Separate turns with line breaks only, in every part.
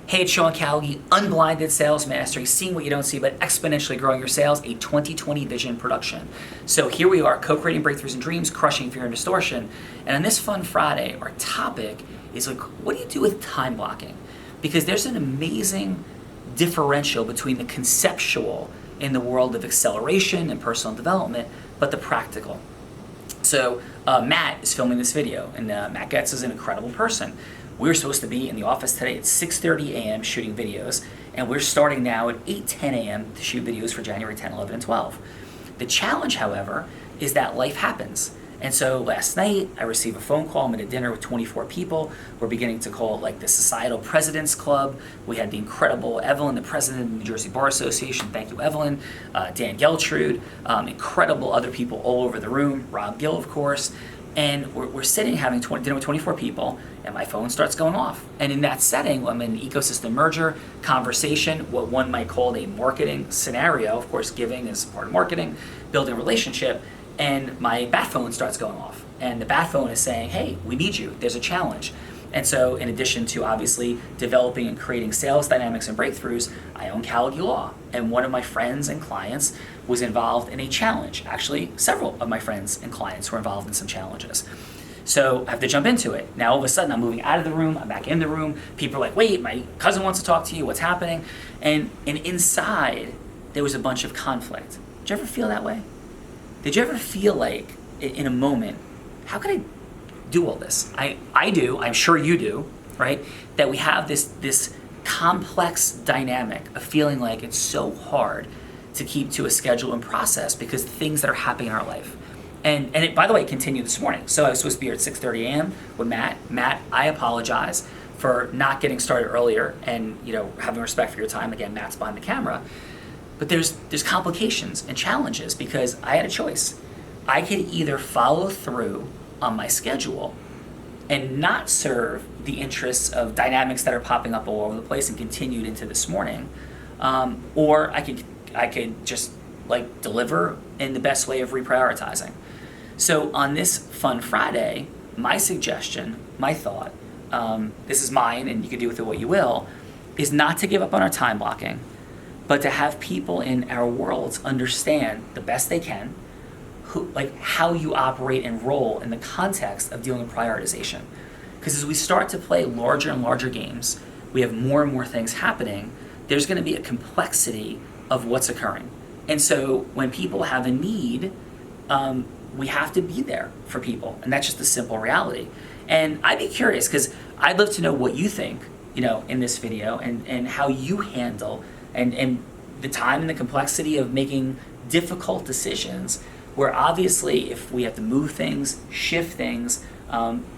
Hey, it's Sean Callagy, Unblinded Sales Mastery, seeing what you don't see, but exponentially growing your sales, a 2020 vision production. So here we are, co-creating breakthroughs and dreams, crushing fear and distortion. And on this fun Friday, our topic is like, what do you do with time blocking? Because there's an amazing differential between the conceptual in the world of acceleration and personal development, but the practical. So Matt is filming this video, and Matt Getz is an incredible person. We were supposed to be in the office today at 6:30 a.m. shooting videos, and we're starting now at 8:10 a.m. to shoot videos for January 10, 11, and 12. The challenge, however, is that life happens. And so last night, I received a phone call. I'm at a dinner with 24 people. We're beginning to call it like the Societal Presidents Club. We had the incredible Evelyn, the president of the New Jersey Bar Association. Thank you, Evelyn. Dan Geltrude, incredible other people all over the room. Rob Gill, of course. And we're sitting having dinner with 24 people, and my phone starts going off. And in that setting, I'm in an ecosystem merger conversation, what one might call a marketing scenario. Of course, giving is part of marketing, building a relationship. And my bat phone starts going off. And the bat phone is saying, hey, we need you. There's a challenge. And so in addition to obviously developing and creating sales dynamics and breakthroughs, I own Callagy Law. And one of my friends and clients was involved in a challenge. Actually, several of my friends and clients were involved in some challenges. So I have to jump into it. Now all of a sudden I'm moving out of the room, I'm back in the room. People are like, wait, my cousin wants to talk to you, what's happening? And inside there was a bunch of conflict. Did you ever feel that way? Did you ever feel like in a moment, how could I do all this? I do, I'm sure you do, right? That we have this complex dynamic of feeling like it's so hard to keep to a schedule and process because things that are happening in our life. And it, by the way, continued this morning. So I was supposed to be here at 6:30 a.m. with Matt. Matt, I apologize for not getting started earlier and having respect for your time. Again, Matt's behind the camera. But there's complications and challenges because I had a choice. I could either follow through on my schedule and not serve the interests of dynamics that are popping up all over the place and continued into this morning, or I could just like deliver in the best way of reprioritizing. So on this fun Friday, my suggestion, my thought, this is mine and you can do with it what you will, is not to give up on our time blocking, but to have people in our worlds understand the best they can how you operate and roll in the context of dealing with prioritization. Because as we start to play larger and larger games, we have more and more things happening, there's going to be a complexity of what's occurring. And so when people have a need, we have to be there for people. And that's just the simple reality. And I'd be curious, because I'd love to know what you think, in this video and how you handle and the time and the complexity of making difficult decisions where obviously if we have to move things, shift things,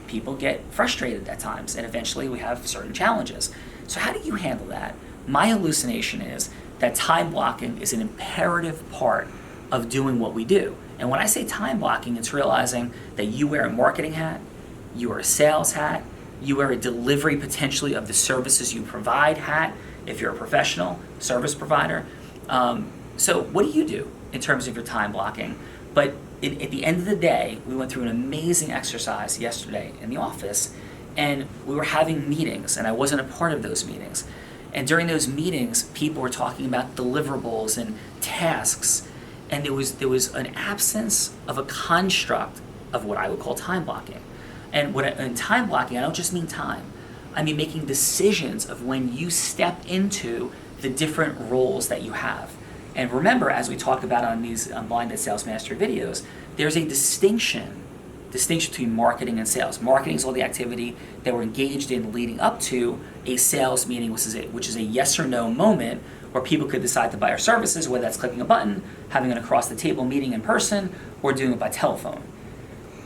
people get frustrated at times and eventually we have certain challenges. So how do you handle that? My hallucination is that time blocking is an imperative part of doing what we do. And when I say time blocking, it's realizing that you wear a marketing hat, you wear a sales hat, you wear a delivery potentially of the services you provide hat, if you're a professional service provider. So what do you do in terms of your time blocking? But at the end of the day, we went through an amazing exercise yesterday in the office, and we were having meetings, and I wasn't a part of those meetings. And during those meetings, people were talking about deliverables and tasks, and there was an absence of a construct of what I would call time blocking. And in time blocking, I don't just mean time. I mean making decisions of when you step into the different roles that you have. And remember, as we talk about on these Blinded Sales Mastery videos, there's a distinction between marketing and sales. Marketing is all the activity that we're engaged in leading up to a sales meeting, which is a yes or no moment where people could decide to buy our services, whether that's clicking a button, having an across-the-table meeting in person, or doing it by telephone.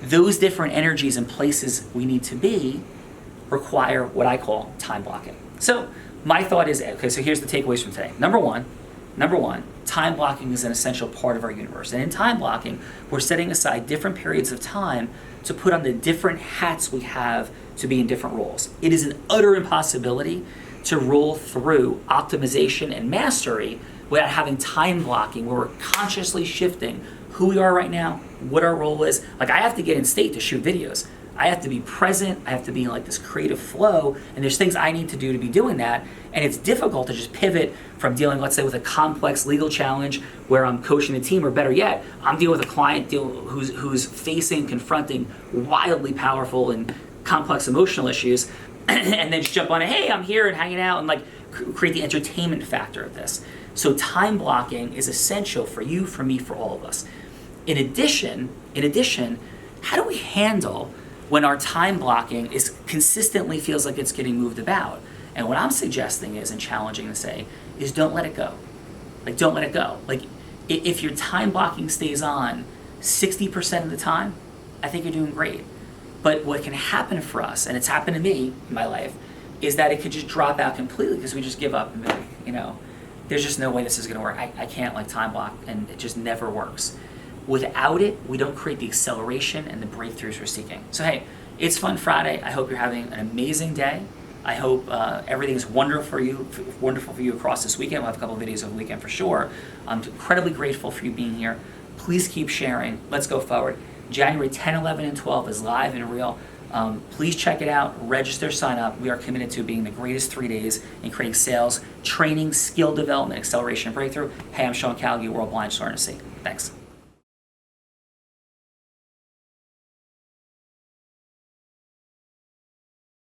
Those different energies and places we need to be require what I call time blocking. So my thought is, okay, so here's the takeaways from today. Number one, time blocking is an essential part of our universe. And in time blocking, we're setting aside different periods of time to put on the different hats we have to be in different roles. It is an utter impossibility to roll through optimization and mastery without having time blocking where we're consciously shifting who we are right now, what our role is. Like I have to get in state to shoot videos. I have to be present, I have to be in like this creative flow, and there's things I need to do to be doing that. And it's difficult to just pivot from dealing, let's say, with a complex legal challenge where I'm coaching the team, or better yet, I'm dealing with a client who's confronting wildly powerful and complex emotional issues, and then just jump on it, hey, I'm here and hanging out, and like create the entertainment factor of this. So time blocking is essential for you, for me, for all of us. In addition, how do we handle when our time blocking is consistently feels like it's getting moved about? And what I'm suggesting is, and challenging to say, is don't let it go. Like, don't let it go. Like, if your time blocking stays on 60% of the time, I think you're doing great. But what can happen for us, and it's happened to me in my life, is that it could just drop out completely because we just give up and be like, there's just no way this is going to work. I can't like time block, and it just never works. Without it, we don't create the acceleration and the breakthroughs we're seeking. So hey, it's Fun Friday. I hope you're having an amazing day. I hope everything is wonderful for you across this weekend. We'll have a couple of videos of the weekend for sure. I'm incredibly grateful for you being here. Please keep sharing. Let's go forward. January 10, 11, and 12 is live and real. Please check it out. Register, sign up. We are committed to being the greatest 3 days in creating sales, training, skill development, acceleration, and breakthrough. Hey, I'm Callagy, World Blind Learner. Thanks.